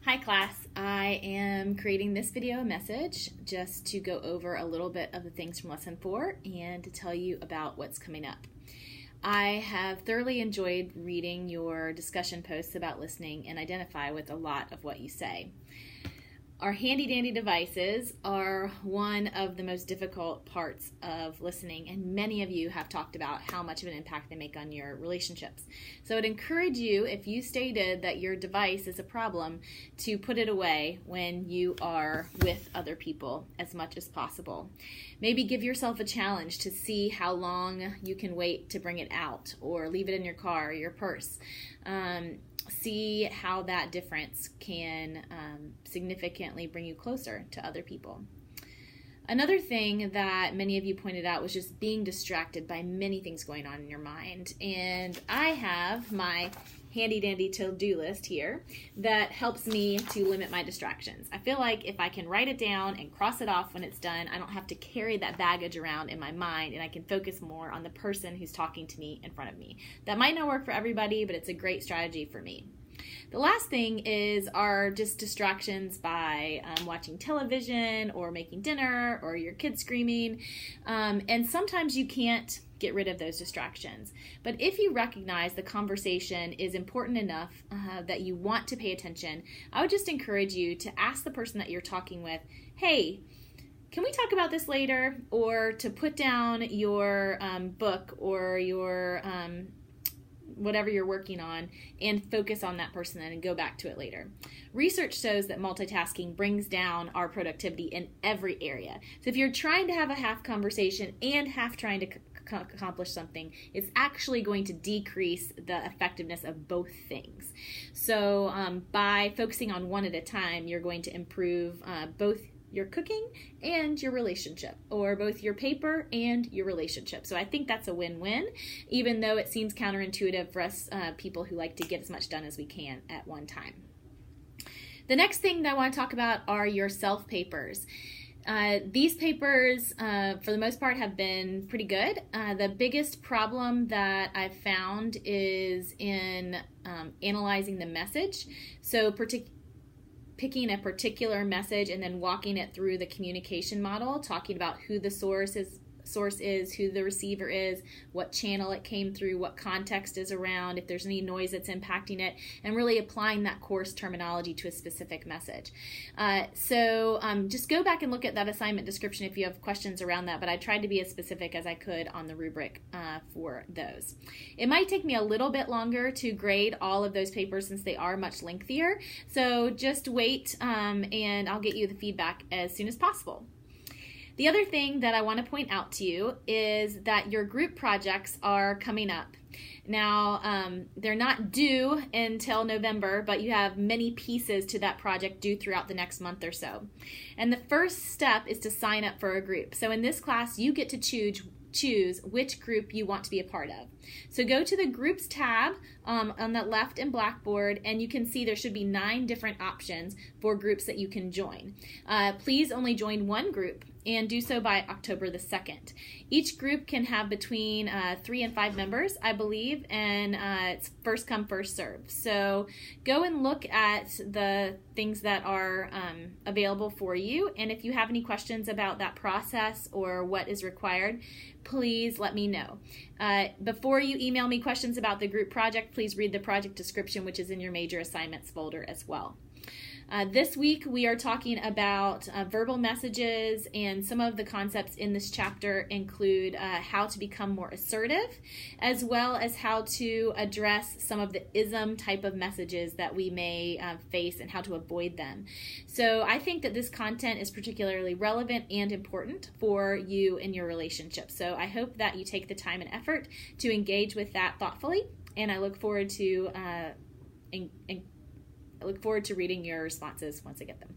Hi class, I am creating this video message just to go over a little bit of the things from lesson 4 and to tell you about what's coming up. I have thoroughly enjoyed reading your discussion posts about listening and identify with a lot of what you say. Our handy-dandy devices are one of the most difficult parts of listening, and many of you have talked about how much of an impact they make on your relationships. So I'd encourage you, if you stated that your device is a problem, to put it away when you are with other people as much as possible. Maybe give yourself a challenge to see how long you can wait to bring it out, or leave it in your car or your purse. See how that difference can significantly bring you closer to other people. Another thing that many of you pointed out was just being distracted by many things going on in your mind. And I have my handy-dandy to-do list here that helps me to limit my distractions. I feel like if I can write it down and cross it off when it's done, I don't have to carry that baggage around in my mind, and I can focus more on the person who's talking to me in front of me. That might not work for everybody, but it's a great strategy for me. The last thing are just distractions by watching television or making dinner or your kids screaming. And sometimes you can't get rid of those distractions. But if you recognize the conversation is important enough that you want to pay attention, I would just encourage you to ask the person that you're talking with, hey, can we talk about this later? Or to put down your book or your whatever you're working on and focus on that person and go back to it later. Research shows that multitasking brings down our productivity in every area. So if you're trying to have a half conversation and half trying to accomplish something, it's actually going to decrease the effectiveness of both things. So by focusing on one at a time, you're going to improve both your cooking and your relationship, or both your paper and your relationship. So I think that's a win-win, even though it seems counterintuitive for us people who like to get as much done as we can at one time. The next thing that I want to talk about are your self-papers. These papers, for the most part, have been pretty good. The biggest problem that I've found is in analyzing the message. So picking a particular message and then walking it through the communication model, talking about who the source is, who the receiver is, what channel it came through, what context is around, if there's any noise that's impacting it, and really applying that course terminology to a specific message. So just go back and look at that assignment description if you have questions around that, but I tried to be as specific as I could on the rubric for those. It might take me a little bit longer to grade all of those papers since they are much lengthier, so just wait and I'll get you the feedback as soon as possible. The other thing that I want to point out to you is that your group projects are coming up. Now, they're not due until November, but you have many pieces to that project due throughout the next month or so. And the first step is to sign up for a group. So in this class, you get to choose which group you want to be a part of. So go to the Groups tab on the left in Blackboard, and you can see there should be 9 different options for groups that you can join. Please only join one group and do so by October the 2nd. Each group can have between 3 and 5 members, I believe, and it's first come, first serve. So go and look at the things that are available for you, and if you have any questions about that process or what is required, please let me know. Before you email me questions about the group project, please read the project description, which is in your major assignments folder as well. This week we are talking about verbal messages, and some of the concepts in this chapter include how to become more assertive, as well as how to address some of the ism type of messages that we may face and how to avoid them. So I think that this content is particularly relevant and important for you in your relationship. So I hope that you take the time and effort to engage with that thoughtfully, and I look forward to reading your responses once I get them.